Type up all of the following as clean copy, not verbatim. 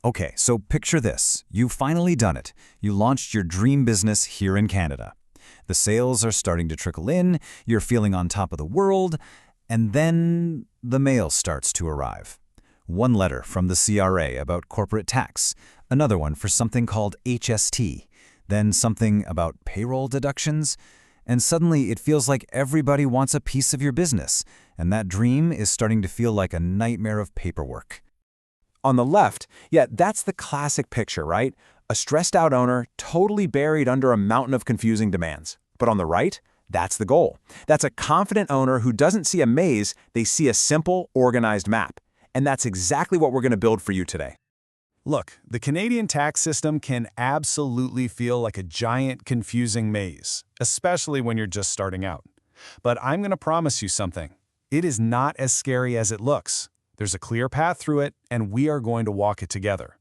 Okay, so picture this. You've finally done it. You launched your dream business here in Canada. The sales are starting to trickle in, you're feeling on top of the world, and then the mail starts to arrive. One letter from the CRA about corporate tax, another one for something called HST, then something about payroll deductions, and suddenly it feels like everybody wants a piece of your business, and that dream is starting to feel like a nightmare of paperwork. On the left, yeah, that's the classic picture, right? A stressed-out owner totally buried under a mountain of confusing demands. But on the right, that's the goal. That's a confident owner who doesn't see a maze, they see a simple, organized map. And that's exactly what we're going to build for you today. Look, the Canadian tax system can absolutely feel like a giant, confusing maze, especially when you're just starting out. But I'm going to promise you something. It is not as scary as it looks. There's a clear path through it, and we are going to walk it together.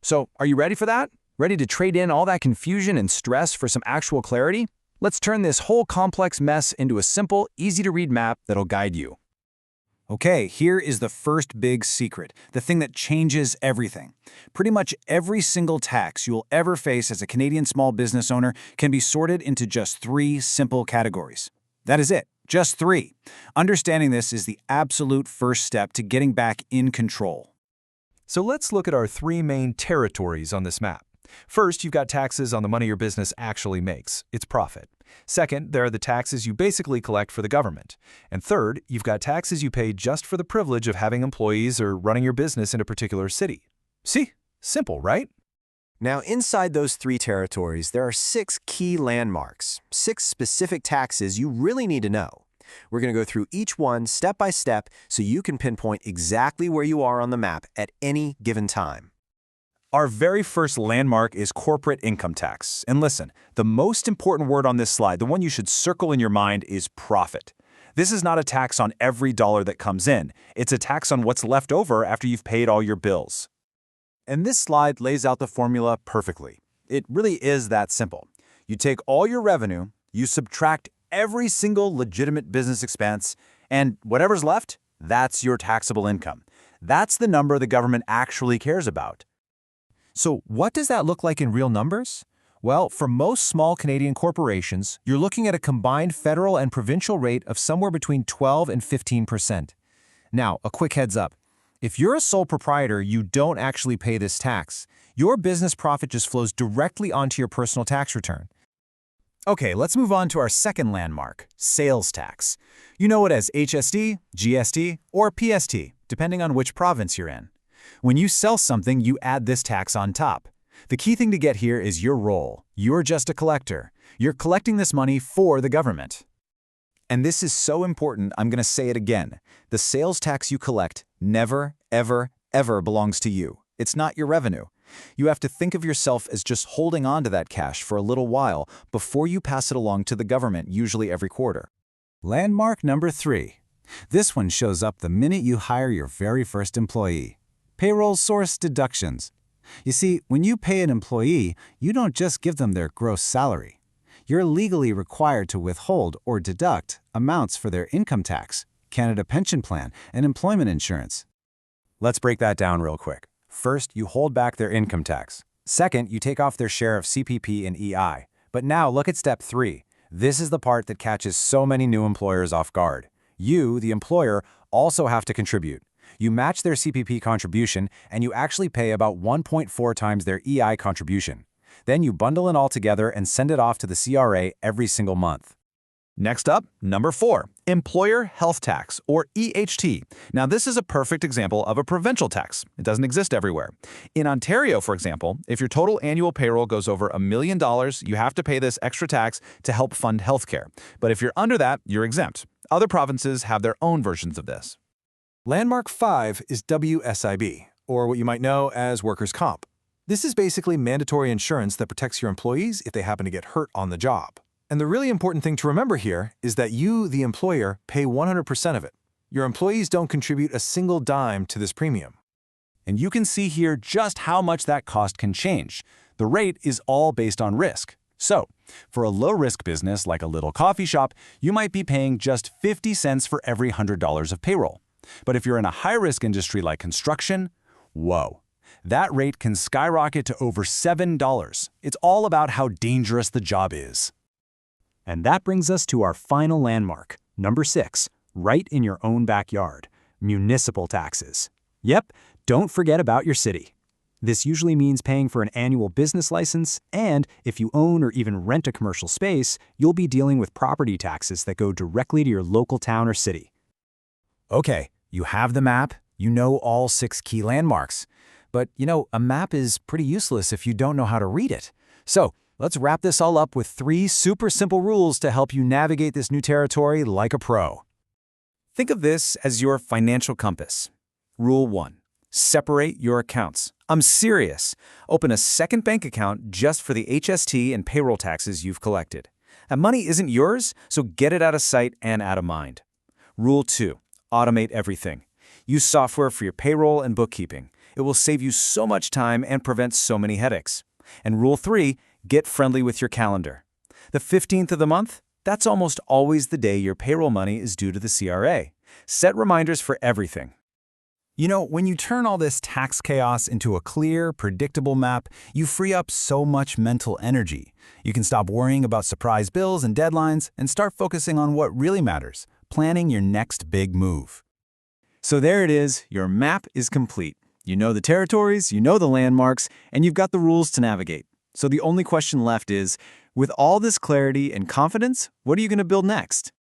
So, are you ready for that? Ready to trade in all that confusion and stress for some actual clarity? Let's turn this whole complex mess into a simple, easy-to-read map that'll guide you. Okay, here is the first big secret, the thing that changes everything. Pretty much every single tax you'll ever face as a Canadian small business owner can be sorted into just 3 simple categories. That is it, just 3. Understanding this is the absolute first step to getting back in control. So let's look at our 3 main territories on this map. First, you've got taxes on the money your business actually makes, its profit. Second, there are the taxes you basically collect for the government. And third, you've got taxes you pay just for the privilege of having employees or running your business in a particular city. See? Simple, right? Now, inside those 3 territories, there are 6 key landmarks, 6 specific taxes you really need to know. We're going to go through each one step by step so you can pinpoint exactly where you are on the map at any given time. Our very first landmark is corporate income tax. And listen, the most important word on this slide, the one you should circle in your mind, is profit. This is not a tax on every dollar that comes in. It's a tax on what's left over after you've paid all your bills. And this slide lays out the formula perfectly. It really is that simple. You take all your revenue, you subtract every single legitimate business expense, and whatever's left, that's your taxable income. That's the number the government actually cares about. So what does that look like in real numbers? Well, for most small Canadian corporations, you're looking at a combined federal and provincial rate of somewhere between 12 and 15%. Now, a quick heads up. If you're a sole proprietor, you don't actually pay this tax. Your business profit just flows directly onto your personal tax return. Okay, let's move on to our second landmark, sales tax. You know it as HST, GST, or PST, depending on which province you're in. When you sell something, you add this tax on top. The key thing to get here is your role. You're just a collector. You're collecting this money for the government. And this is so important, I'm going to say it again. The sales tax you collect never, ever, ever belongs to you. It's not your revenue. You have to think of yourself as just holding on to that cash for a little while before you pass it along to the government, usually every quarter. Landmark number 3. This one shows up the minute you hire your very first employee. Payroll source deductions. You see, when you pay an employee, you don't just give them their gross salary. You're legally required to withhold or deduct amounts for their income tax, Canada Pension Plan, and employment insurance. Let's break that down real quick. First, you hold back their income tax. Second, you take off their share of CPP and EI. But now look at step 3. This is the part that catches so many new employers off guard. You, the employer, also have to contribute. You match their CPP contribution, and you actually pay about 1.4 times their EI contribution. Then you bundle it all together and send it off to the CRA every single month. Next up, number 4, employer health tax, or EHT. Now, this is a perfect example of a provincial tax. It doesn't exist everywhere. In Ontario, for example, if your total annual payroll goes over $1 million, you have to pay this extra tax to help fund healthcare. But if you're under that, you're exempt. Other provinces have their own versions of this. Landmark 5 is WSIB, or what you might know as workers' comp. This is basically mandatory insurance that protects your employees if they happen to get hurt on the job. And the really important thing to remember here is that you, the employer, pay 100% of it. Your employees don't contribute a single dime to this premium. And you can see here just how much that cost can change. The rate is all based on risk. So, for a low-risk business like a little coffee shop, you might be paying just 50 cents for every $100 of payroll. But if you're in a high-risk industry like construction, whoa, that rate can skyrocket to over $7. It's all about how dangerous the job is. And that brings us to our final landmark, number 6, right in your own backyard, municipal taxes. Yep, don't forget about your city. This usually means paying for an annual business license, and if you own or even rent a commercial space, you'll be dealing with property taxes that go directly to your local town or city. Okay, you have the map, you know all 6 key landmarks. But, a map is pretty useless if you don't know how to read it. So, let's wrap this all up with 3 super simple rules to help you navigate this new territory like a pro. Think of this as your financial compass. Rule 1. Separate your accounts. I'm serious. Open a second bank account just for the HST and payroll taxes you've collected. That money isn't yours, so get it out of sight and out of mind. Rule 2. Automate everything. Use software for your payroll and bookkeeping. It will save you so much time and prevent so many headaches. And Rule 3. Get friendly with your calendar. The 15th of the month? That's almost always the day your payroll money is due to the CRA. Set reminders for everything. When you turn all this tax chaos into a clear, predictable map, you free up so much mental energy. You can stop worrying about surprise bills and deadlines and start focusing on what really matters, planning your next big move. So there it is, your map is complete. You know the territories, you know the landmarks, and you've got the rules to navigate. So the only question left is, with all this clarity and confidence, what are you going to build next?